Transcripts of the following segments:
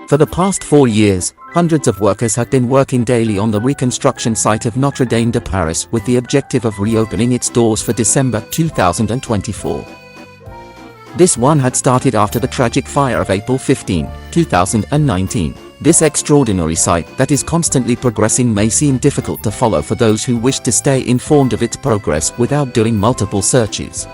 For the past 4 years, hundreds of workers have been working daily on the reconstruction site of Notre-Dame de Paris with the objective of reopening its doors for December 2024. This one had started after the tragic fire of April 15, 2019. This extraordinary site that is constantly progressing may seem difficult to follow for those who wish to stay informed of its progress without doing multiple searches.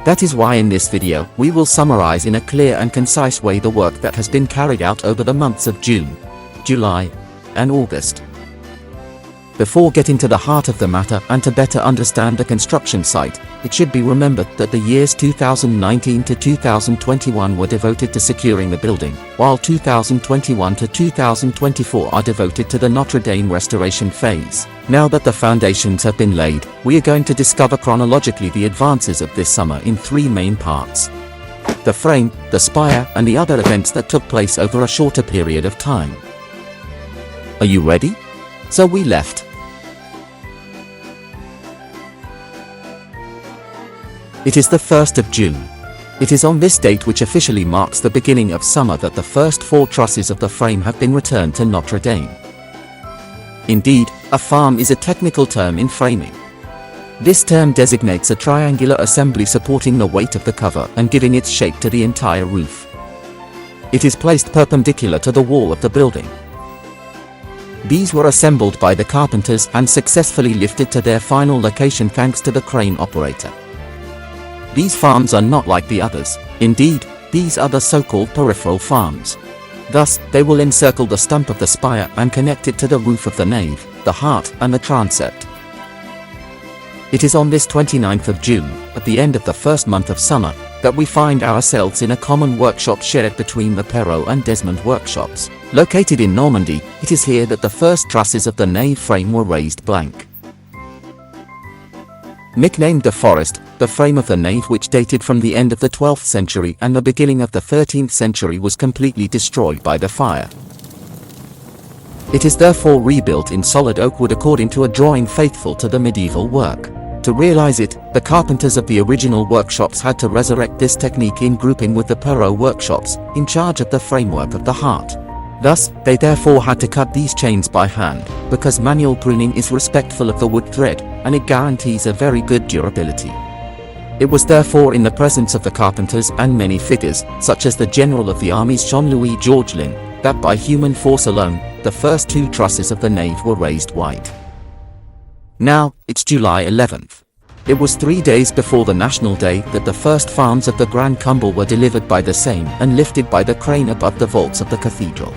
That is why in this video, we will summarize in a clear and concise way the work that has been carried out over the months of June, July, and August. Before getting to the heart of the matter and to better understand the construction site, it should be remembered that the years 2019 to 2021 were devoted to securing the building, while 2021 to 2024 are devoted to the Notre Dame restoration phase. Now that the foundations have been laid, we are going to discover chronologically the advances of this summer in 3 main parts: the frame, the spire, and the other events that took place over a shorter period of time. Are you ready? So we left. It is the 1st of June. It is on this date, which officially marks the beginning of summer, that the first 4 trusses of the frame have been returned to Notre Dame. Indeed, a farm is a technical term in framing. This term designates a triangular assembly supporting the weight of the cover and giving its shape to the entire roof. It is placed perpendicular to the wall of the building. These were assembled by the carpenters and successfully lifted to their final location thanks to the crane operator. These farms are not like the others. Indeed, these are the so-called peripheral farms. Thus, they will encircle the stump of the spire and connect it to the roof of the nave, the heart, and the transept. It is on this 29th of June, at the end of the first month of summer, that we find ourselves in a common workshop shared between the Perrault and Desmond workshops. Located in Normandy, it is here that the first trusses of the nave frame were raised blank. Nicknamed the Forest, the frame of the nave, which dated from the end of the 12th century and the beginning of the 13th century, was completely destroyed by the fire. It is therefore rebuilt in solid oak wood according to a drawing faithful to the medieval work. To realize it, the carpenters of the original workshops had to resurrect this technique in grouping with the Perrault workshops, in charge of the framework of the heart. Thus, they therefore had to cut these chains by hand, because manual pruning is respectful of the wood thread, and it guarantees a very good durability. It was therefore in the presence of the carpenters and many figures, such as the General of the Armies Jean-Louis Georgelin, that by human force alone, the first 2 trusses of the nave were raised white. Now, it's July 11th. It was 3 days before the National Day that the first farms of the Grand Comble were delivered by the same and lifted by the crane above the vaults of the cathedral.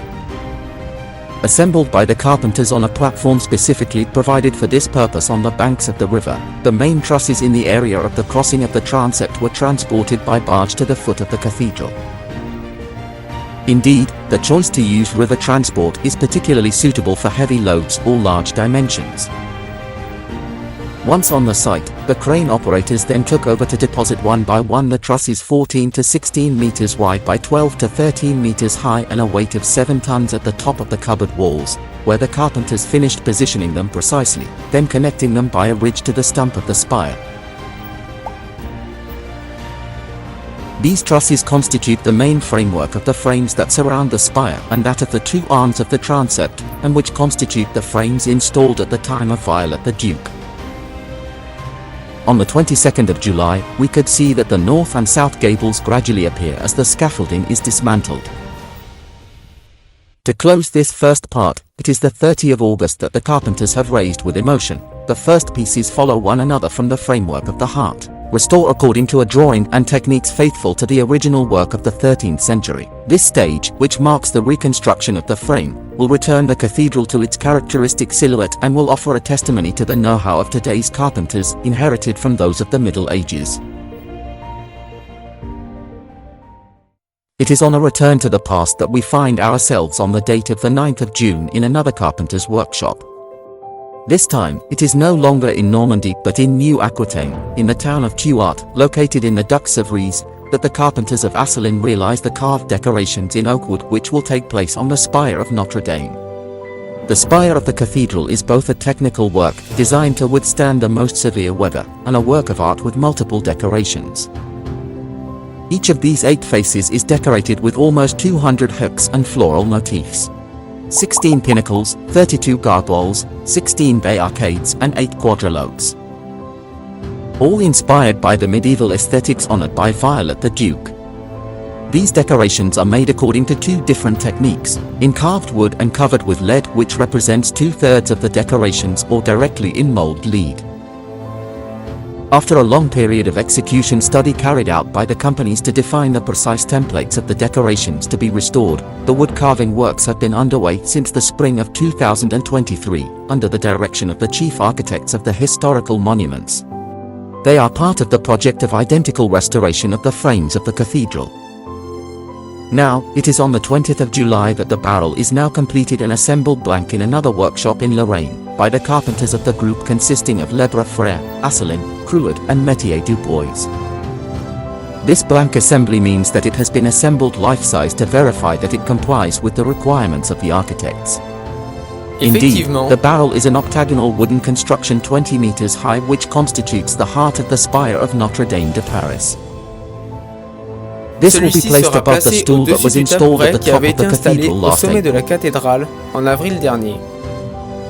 Assembled by the carpenters on a platform specifically provided for this purpose on the banks of the river, the main trusses in the area of the crossing of the transept were transported by barge to the foot of the cathedral. Indeed, the choice to use river transport is particularly suitable for heavy loads or large dimensions. Once on the site, the crane operators then took over to deposit one by one the trusses 14 to 16 meters wide by 12 to 13 meters high and a weight of 7 tons at the top of the cupboard walls, where the carpenters finished positioning them precisely, then connecting them by a ridge to the stump of the spire. These trusses constitute the main framework of the frames that surround the spire and that of the 2 arms of the transept, and which constitute the frames installed at the time of Violet the Duke. On the 22nd of July, we could see that the north and south gables gradually appear as the scaffolding is dismantled. To close this first part, it is the 30th of August that the carpenters have raised with emotion. The first pieces follow one another from the framework of the heart, restore according to a drawing and techniques faithful to the original work of the 13th century. This stage, which marks the reconstruction of the frame, will return the cathedral to its characteristic silhouette and will offer a testimony to the know-how of today's carpenters, inherited from those of the Middle Ages. It is on a return to the past that we find ourselves on the date of the 9th of June in another carpenter's workshop. This time, it is no longer in Normandy but in New Aquitaine, in the town of Thuart, located in the Deux-Sèvres, that the carpenters of Asselin realize the carved decorations in oak wood which will take place on the spire of Notre Dame. The spire of the cathedral is both a technical work, designed to withstand the most severe weather, and a work of art with multiple decorations. Each of these 8 faces is decorated with almost 200 hooks and floral motifs. 16 pinnacles, 32 gargoyles, 16 bay arcades and 8 quadrilogues. All inspired by the medieval aesthetics honored by Violet the Duke. These decorations are made according to 2 different techniques, in carved wood and covered with lead, which represents 2/3 of the decorations, or directly in mold lead. After a long period of execution study carried out by the companies to define the precise templates of the decorations to be restored, the wood carving works have been underway since the spring of 2023, under the direction of the chief architects of the historical monuments. They are part of the project of identical restoration of the frames of the cathedral. Now, it is on the 20th of July that the barrel is now completed and assembled blank in another workshop in Lorraine, by the carpenters of the group consisting of Lebre Frère, Asselin, Cruet and Metier Dubois. This blank assembly means that it has been assembled life-size to verify that it complies with the requirements of the architects. Indeed, the barrel is an octagonal wooden construction 20 meters high, which constitutes the heart of the spire of Notre-Dame de Paris. This will be placed above the stool that was installed at the top of the cathedral last April.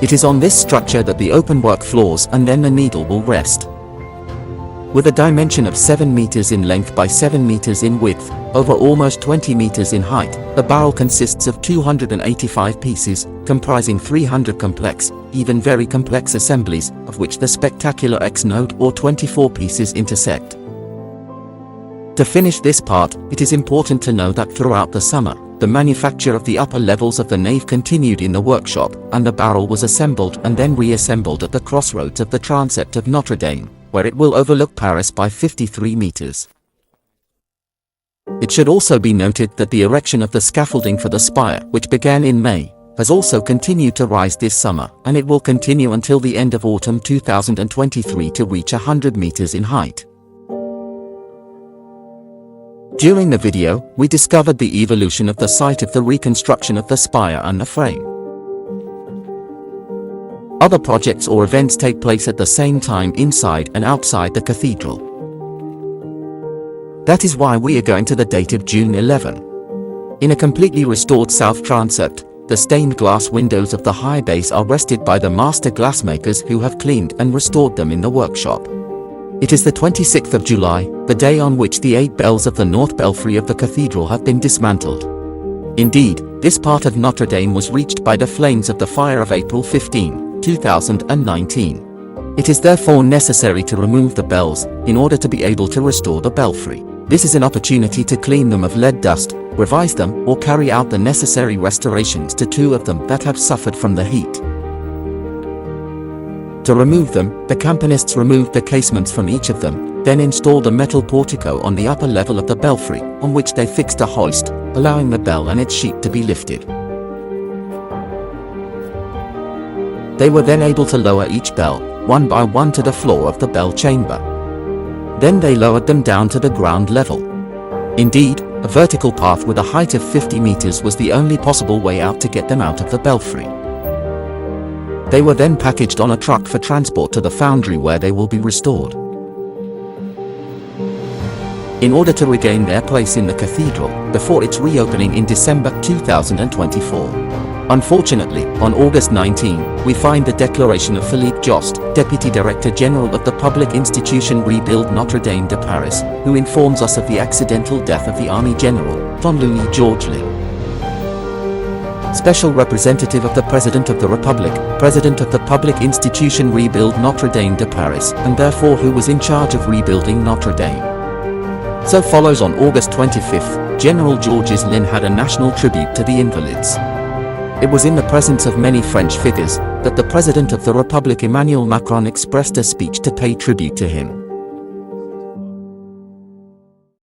It is on this structure that the openwork floors and then the needle will rest. With a dimension of 7 meters in length by 7 meters in width, over almost 20 meters in height, the barrel consists of 285 pieces, comprising 300 complex, even very complex assemblies, of which the spectacular X-node or 24 pieces intersect. To finish this part, it is important to know that throughout the summer, the manufacture of the upper levels of the nave continued in the workshop, and the barrel was assembled and then reassembled at the crossroads of the transept of Notre Dame, where it will overlook Paris by 53 meters. It should also be noted that the erection of the scaffolding for the spire, which began in May, has also continued to rise this summer, and it will continue until the end of autumn 2023 to reach 100 meters in height. During the video, we discovered the evolution of the site of the reconstruction of the spire and the frame. Other projects or events take place at the same time inside and outside the cathedral. That is why we are going to the date of June 11. In a completely restored south transept, the stained glass windows of the high base are rested by the master glassmakers who have cleaned and restored them in the workshop. It is the 26th of July, the day on which the 8 bells of the north belfry of the cathedral have been dismantled. Indeed, this part of Notre Dame was reached by the flames of the fire of April 15, 2019. It is therefore necessary to remove the bells, in order to be able to restore the belfry. This is an opportunity to clean them of lead dust, revise them, or carry out the necessary restorations to 2 of them that have suffered from the heat. To remove them, the campanists removed the casements from each of them, then installed a metal portico on the upper level of the belfry, on which they fixed a hoist, allowing the bell and its sheet to be lifted. They were then able to lower each bell, one by one, to the floor of the bell chamber. Then they lowered them down to the ground level. Indeed, a vertical path with a height of 50 meters was the only possible way out to get them out of the belfry. They were then packaged on a truck for transport to the foundry, where they will be restored. In order to regain their place in the cathedral, before its reopening in December 2024. Unfortunately, on August 19, we find the declaration of Philippe Jost, Deputy Director General of the public institution Rebuild Notre-Dame de Paris, who informs us of the accidental death of the Army General, Jean-Louis Georgelin. Special Representative of the President of the Republic, President of the public institution Rebuild Notre-Dame de Paris, and therefore who was in charge of rebuilding Notre Dame. So follows on August 25, General Georgelin had a national tribute to the invalids. It was in the presence of many French figures that the President of the Republic Emmanuel Macron expressed a speech to pay tribute to him.